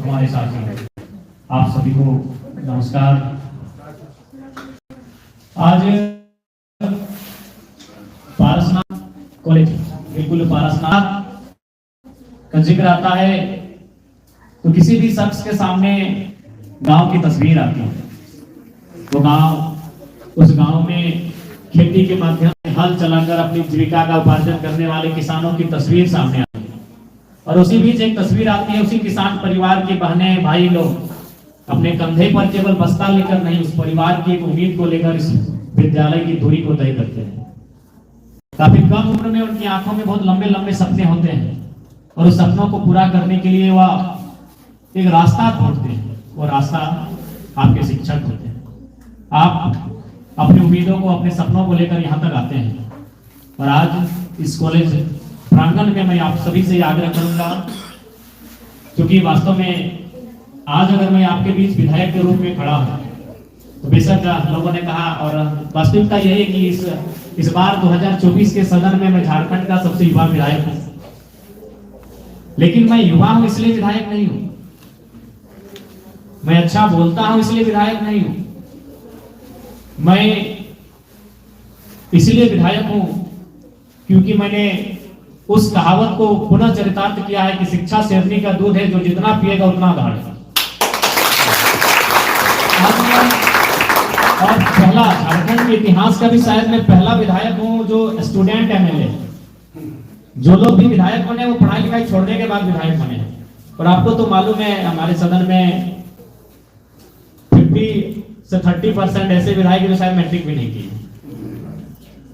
हमारे साथ हैं। आप सभी को नमस्कार। आज पारसनाथ कॉलेज, बिल्कुल पारसनाथ का जिक्र आता है तो किसी भी शख्स के सामने गांव की तस्वीर आती है। वो गांव, उस गांव में खेती के माध्यम से हल चलाकर अपनी जीविका का उपार्जन करने वाले किसानों की तस्वीर सामने आती है। और उसी बीच एक तस्वीर आती है उसी किसान परिवार की बहनें भाई लोग अपने कंधे पर केवल बस्ता लेकर नहीं, उस परिवार की एक उम्मीद को लेकर इस विद्यालय की दूरी को तय करते हैं। काफी कम उम्र में उनकी आंखों में बहुत लंबे लंबे सपने होते हैं और उस सपनों को पूरा करने के लिए वह एक रास्ता ढूंढते हैं। वो रास्ता आपके शिक्षक होते हैं। आप अपनी उम्मीदों को, अपने सपनों को लेकर यहाँ तक आते हैं और आज इस कॉलेज प्रांगण में मैं आप सभी से आग्रह करूंगा, क्योंकि वास्तव में आज अगर मैं आपके बीच विधायक के रूप में खड़ा हूं तो बेशक लोगों ने कहा, और वास्तविकता यही है कि इस बार 2024 के सदन में मैं झारखंड का सबसे युवा विधायक हूं। लेकिन मैं युवा हूं इसलिए विधायक नहीं हूं, मैं अच्छा बोलता हूं इसलिए विधायक नहीं हूं, मैं इसलिए विधायक हूं क्योंकि मैंने उस कहावत को पुनः चरितार्थ किया है कि शिक्षा शेरनी का दूध है, जो जितना पिएगा उतना गाढ़ेगा। और पहला झारखंड के इतिहास का भी शायद मैं पहला विधायक हूं जो स्टूडेंट एमएलए। जो लोग भी विधायक बने वो पढ़ाई लिखाई छोड़ने के बाद विधायक बने। और आपको तो मालूम है हमारे सदन में 50 से 30% ऐसे विधायक जो शायद मैट्रिक भी नहीं किए।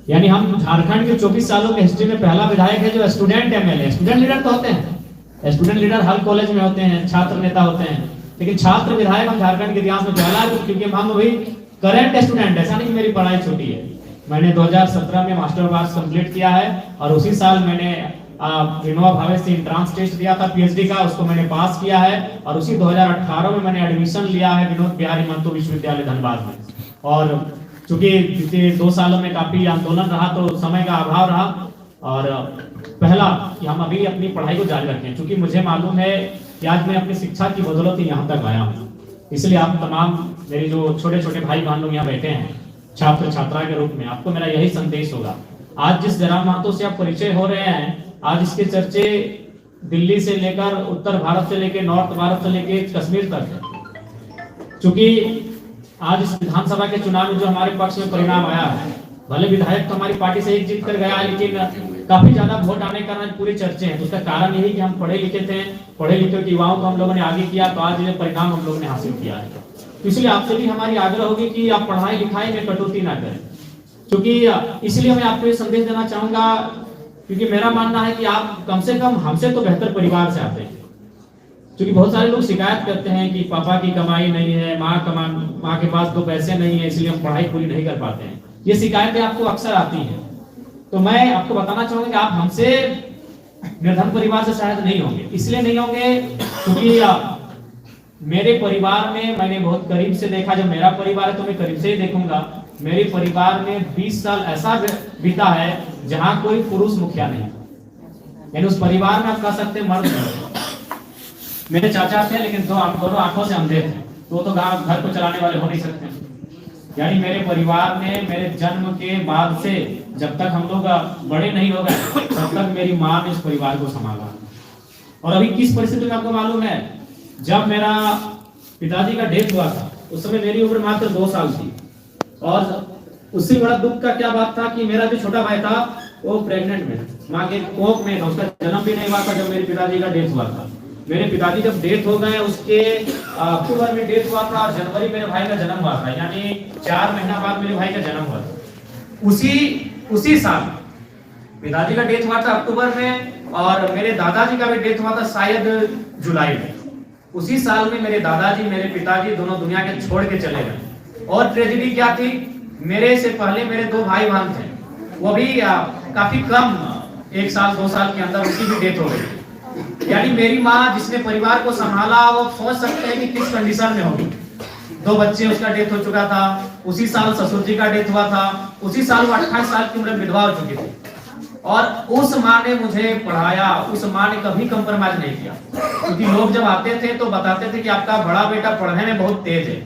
यानी हम झारखंड के 24 सालों के हिस्ट्री में पहला विधायक है जो स्टूडेंट एमएलए। स्टूडेंट लीडर तो होते हैं, स्टूडेंट लीडर हर कॉलेज में होते हैं, छात्र नेता होते हैं, लेकिन छात्र विधायक हम झारखंड के इतिहास में पहला, क्योंकि हम अभी करंट स्टूडेंट। ऐसा नहीं कि मेरी पढ़ाई छोटी है। मैंने 2017 में मास्टर कोर्स कंप्लीट किया है और उसी साल मैंने विनोबा भावे से एंट्रेंस टेस्ट दिया था पीएचडी का, उसको मैंने पास किया है। और उसी 2018 में मैंने एडमिशन लिया है विनोद बिहारी महतो विश्वविद्यालय धनबाद में। और चूंकि पिछले 2 सालों में काफी आंदोलन रहा तो समय का अभाव रहा, और पहला कि हम अभी अपनी पढ़ाई को जारी रखें, क्योंकि मुझे मालूम है कि आज मैं अपनी शिक्षा की बदौलत ही यहाँ तक आया हूँ। इसलिए आप तमाम मेरे जो छोटे छोटे भाई बहन लोग यहाँ बैठे हैं छात्र छात्रा के रूप में, आपको मेरा यही संदेश होगा। आज जिस जयराम महतो से आप परिचय हो रहे हैं, आज इसके चर्चे दिल्ली से लेकर उत्तर भारत से लेकर नॉर्थ भारत से लेकर कश्मीर तक है। चूंकि आज इस विधानसभा के चुनाव में जो हमारे पक्ष में परिणाम आया है, भले विधायक तो हमारी पार्टी से एक जीत कर गया है, लेकिन काफी ज्यादा वोट आने का पूरी चर्चे हैं। तो उसका कारण यही कि हम पढ़े लिखे थे, पढ़े लिखे युवाओं को हम लोगों ने आगे किया, तो आज ये परिणाम हम लोगों ने हासिल किया है। तो इसलिए आपसे भी हमारी आग्रह होगी कि आप पढ़ाई लिखाई में कटौती ना करें, क्योंकि इसलिए मैं आपको ये संदेश देना चाहूंगा, क्योंकि मेरा मानना है कि आप कम से कम हमसे तो बेहतर परिवार से आते हैं। क्योंकि बहुत सारे लोग शिकायत करते हैं कि पापा की कमाई नहीं है, माँ के पास 2 पैसे नहीं है, इसलिए हम पढ़ाई पूरी नहीं कर पाते हैं। ये शिकायतें आपको अक्सर आती हैं। तो मैं आपको बताना चाहूंगा कि आप हमसे निर्धन परिवार से शायद नहीं होंगे। इसलिए नहीं होंगे क्योंकि मेरे परिवार में मैंने बहुत करीब से देखा। जब मेरा परिवार है तो मैं करीब से ही देखूंगा। मेरे परिवार में 20 साल ऐसा बीता है जहां कोई पुरुष मुखिया नहीं, यानी उस परिवार में आप कह सकते हैं मर्द। मेरे चाचा थे लेकिन दोनों आंखों से अंधे थे, तो गांव घर को चलाने वाले हो नहीं सकते। यानी मेरे परिवार में मेरे जन्म के बाद से जब तक हम लोग बड़े नहीं हो गए तब तक मेरी माँ ने इस परिवार को संभाला। और अभी किस परिस्थिति में आपको मालूम है, जब मेरा पिताजी का डेथ हुआ था उस समय मेरी उम्र मात्र 2 साल थी। और उससे बड़ा दुख का क्या बात था कि मेरा जो छोटा भाई था वो प्रेग्नेंट में, माँ के कोख में था, उसका जन्म भी नहीं हुआ था जब मेरे पिताजी का डेथ हुआ था। मेरे पिताजी जब डेथ हो गए उसके अक्टूबर में डेथ हुआ था और जनवरी मेरे भाई का जन्म हुआ था, यानी 4 महीना बाद मेरे भाई का जन्म हुआ था। उसी साल पिताजी का डेथ हुआ था अक्टूबर में, और मेरे दादाजी का भी डेथ हुआ था शायद जुलाई में। उसी साल में मेरे दादाजी मेरे पिताजी दोनों दुनिया के छोड़ के चले गए। और ट्रेजेडी क्या थी, मेरे से पहले मेरे 2 भाई बहन थे, वो भी काफी कम 1 साल 2 साल के अंदर उनकी भी डेथ हो गई। यानी मेरी माँ जिसने परिवार को संभाला, वो सोच सकते हैं कि किस कंडीशन में होगी। 2 बच्चे उसका डेथ हो चुका था, उसी साल ससुर जी का डेथ हुआ था, उसी साल वो 28 साल की उम्र में विधवा हो चुकी थी। और उस माँ ने मुझे पढ़ाया, उस माँ ने कभी कंप्रोमाइज नहीं किया। क्योंकि लोग जब आते थे तो बताते थे कि आपका बड़ा बेटा पढ़ने में बहुत तेज है,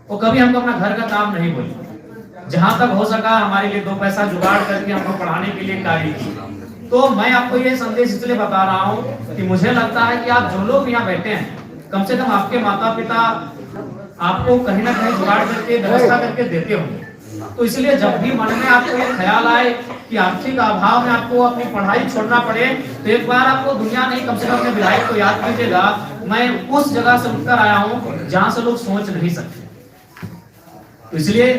वो कभी हमको अपना घर का काम नहीं बोली। जहां तक हो सका हमारे लिए 2 पैसा जुगाड़ करके हमको पढ़ाने के लिए कार्य की। तो मैं आपको ये संदेश इसलिए बता रहा हूँ कि मुझे लगता है कि आप जो लोग यहाँ बैठे हैं, कम से कम आपके माता पिता आपको कहीं ना कहीं जुगाड़ करके व्यवस्था करके देते होंगे। तो इसलिए जब भी मन में आपको ये ख्याल आए कि आर्थिक अभाव में आपको अपनी पढ़ाई छोड़ना पड़े, तो एक बार आपको दुनिया नहीं, कम से कम अपने विधायक को याद कीजिएगा, मैं उस जगह से उठकर आया हूँ जहां से लोग सोच नहीं सकते। तो इसलिए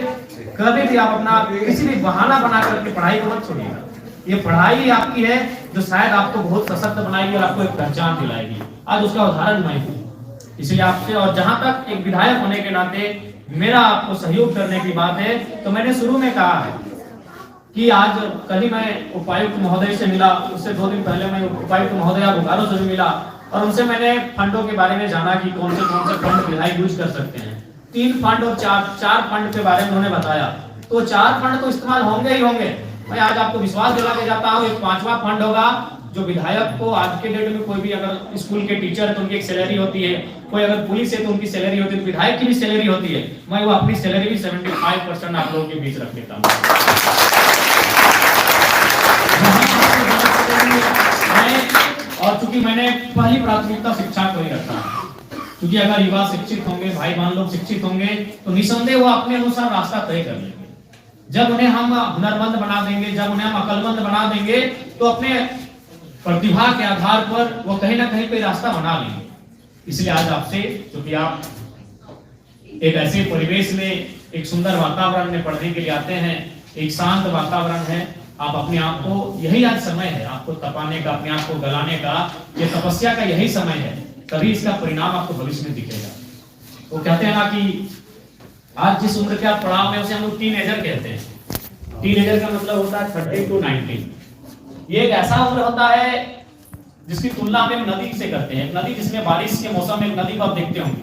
कभी भी आप अपना किसी भी बहाना बना करके पढ़ाई को मत छोड़िएगा। ये पढ़ाई आपकी है जो शायद आपको बहुत सशक्त बनाएगी और आपको एक पहचान दिलाएगी। आज उसका उदाहरण मैं हूँ। इसलिए आपसे, और जहां तक एक विधायक होने के नाते मेरा आपको सहयोग करने की बात है, तो मैंने शुरू में कहा है कि आज कल ही मैं उपायुक्त महोदय से मिला, उससे 2 दिन पहले मैं उपायुक्त महोदय बोकारो से भी मिला, और उनसे मैंने फंडों के बारे में जाना कि कौन से फंड विधायक यूज कर सकते हैं। 3 फंड और 4 फंड के बारे में उन्होंने बताया। तो 4 फंड तो इस्तेमाल होंगे ही होंगे। मैं आज आपको विश्वास दिला के जाता हूँ, एक 5वां फंड होगा जो विधायक को आज के डेट में कोई भी अगर स्कूल के टीचर है तो उनकी एक सैलरी होती है, कोई अगर पुलिस है तो उनकी सैलरी होती है, तो विधायक की भी सैलरी होती है। मैं वो अपनी सैलरी भी 75% आप लोगों के बीच रख देता हूँ। और चूंकि मैंने पहली प्राथमिकता शिक्षा को ही रखा, क्योंकि अगर युवा शिक्षित होंगे, भाई बहन लोग शिक्षित होंगे, तो निसंदेह वो अपने अनुसार रास्ता तय कर लेंगे। जब उन्हें हम हुनरमंद बना देंगे, जब उन्हें हम अकलमंद बना देंगे, तो अपने प्रतिभा के आधार पर वो कहीं ना कहीं कोई रास्ता बना लेंगे। इसलिए आज आपसे, क्योंकि आप एक ऐसे परिवेश में, एक सुंदर वातावरण में पढ़ने के लिए आते हैं, एक शांत वातावरण है, आप अपने आप को, यही आज समय है आपको तपाने का, अपने आप को गलाने का, ये तपस्या का यही समय है, तभी इसका परिणाम आपको भविष्य में दिखेगा। वो कहते हैं ना कि आज जिस उम्र के आप पड़ाव में, उसे हम लोग टीनेजर कहते हैं। टीनेजर का मतलब होता है 30 to 19। ये एक ऐसा उम्र होता है जिसकी तुलना हम एक नदी से करते हैं। नदी जिसमें बारिश के मौसम में एक नदी को आप देखते होंगे,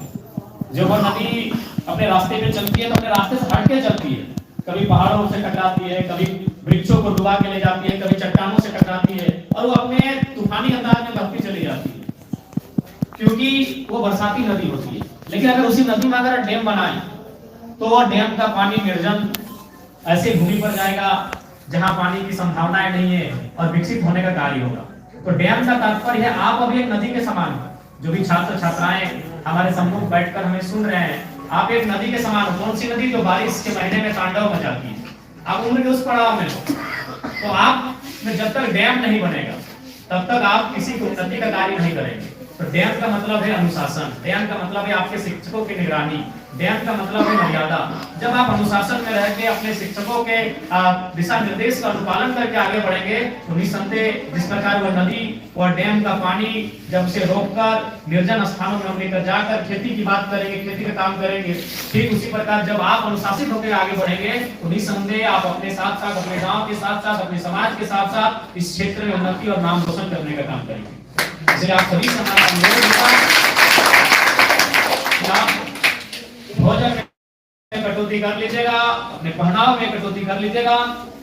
जब वो नदी अपने रास्ते में चलती है तो अपने रास्ते से हट के चलती है, कभी पहाड़ों से टकराती है, कभी वृक्षों को डुबा के ले जाती है, कभी चट्टानों से टकराती है, और वो अपने तूफानी अंदाज में बहती चली जाती है, क्योंकि वो बरसाती नदी होती है। लेकिन अगर उसी नदी में अगर डैम बनाए तो वो डैम का पानी निर्जन ऐसे भूमि पर जाएगा जहां पानी की संभावनाएं नहीं है और विकसित होने का कार्य होगा। तो डैम का तात्पर्य है आप अभी एक नदी के समान हो। जो भी छात्र छात्राएं हमारे सम्मुख बैठकर हमें सुन रहे हैं, आप एक नदी के समान हो। कौन सी नदी? जो बारिश के महीने में तांडव मचाती है। आप उम्र के उस पड़ाव में हो, तो आप में जब तक डैम नहीं बनेगा तब तक आप किसी को उन्नति का कार्य नहीं करेंगे। तो डैम का मतलब है अनुशासन, डैम का मतलब है आपके शिक्षकों की निगरानी, डैम का मतलब है मर्यादा। जब आप अनुशासन में रह के अपने शिक्षकों के दिशा निर्देश का अनुपालन करके आगे बढ़ेंगे, तो निसंदेह जिस प्रकार वह नदी और डैम का पानी जब उसे रोककर निर्जन स्थानों में हम लेकर जाकर खेती की बात करेंगे, खेती का काम करेंगे, ठीक उसी प्रकार जब आप अनुशासित होकर आगे बढ़ेंगे, तो निसंदेह आप अपने साथ साथ, अपने गाँव के साथ साथ, अपने समाज के साथ साथ इस क्षेत्र में उन्नति और नाम रोशन करने का काम करेंगे। इसलिए आप सभी समाज भोजन में कटौती कर लीजिएगा, अपने पहनाव में कटौती कर लीजिएगा,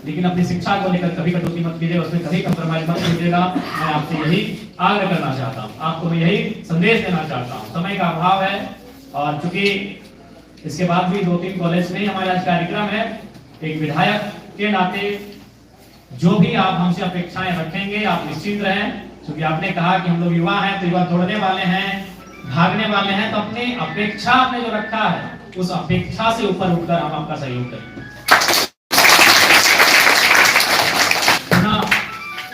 लेकिन अपनी शिक्षा को लेकर कभी कटौती मत कीजिएगा, उसमें कभी कंप्रोमाइज मत कीजिएगा। मैं आपसे यही आग्रह करना चाहता हूँ, आपको मैं यही संदेश देना चाहता हूँ। समय का अभाव है, और चूंकि इसके बाद भी 2-3 कॉलेज में हमारा आज कार्यक्रम है, एक विधायक के नाते जो भी आप हमसे अपेक्षाएं रखेंगे आप निश्चिंत रहें, क्योंकि आपने कहा कि हम लोग युवा हैं, तो युवा दौड़ने वाले हैं, भागने वाले हैं, तो अपनी अपेक्षा आपने जो रखा है उस अपेक्षा से ऊपर उठकर हम आपका सहयोग करेंगे।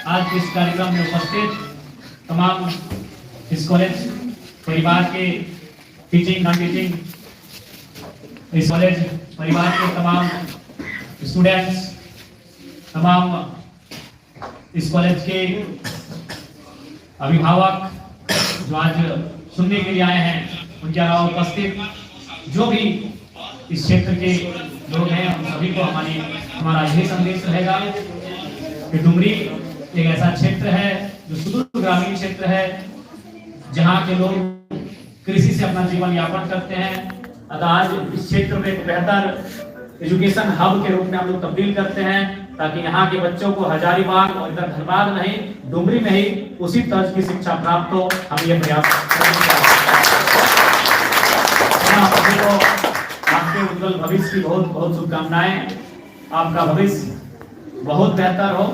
आज इस कार्यक्रम में उपस्थित तमाम इस कॉलेज परिवार के टीचिंग नॉन टीचिंग, इस कॉलेज परिवार के तमाम स्टूडेंट्स, तमाम इस कॉलेज के अभिभावक जो आज सुनने के लिए आए हैं, उनके अलावा उपस्थित जो भी इस क्षेत्र के लोग हैं, हम सभी को हमारा यही संदेश रहेगा कि डुमरी एक ऐसा क्षेत्र है जो सुदूर ग्रामीण क्षेत्र है, जहाँ के लोग कृषि से अपना जीवन यापन करते हैं। अतः आज इस क्षेत्र में एक बेहतर एजुकेशन हब के रूप में हम लोग तब्दील करते हैं। ताकि यहाँ के बच्चों को हजारीबाग और इधर धनबाद नहीं, डुमरी में ही उसी तर्ज की शिक्षा प्राप्त हो। हम ये प्रयास आपके उज्जवल भविष्य की बहुत बहुत शुभकामनाएं। आपका भविष्य बहुत बेहतर हो,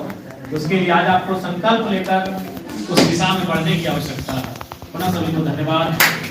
उसके लिए आज आपको संकल्प लेकर उस दिशा में बढ़ने की आवश्यकता है। पुनः सभी को धन्यवाद।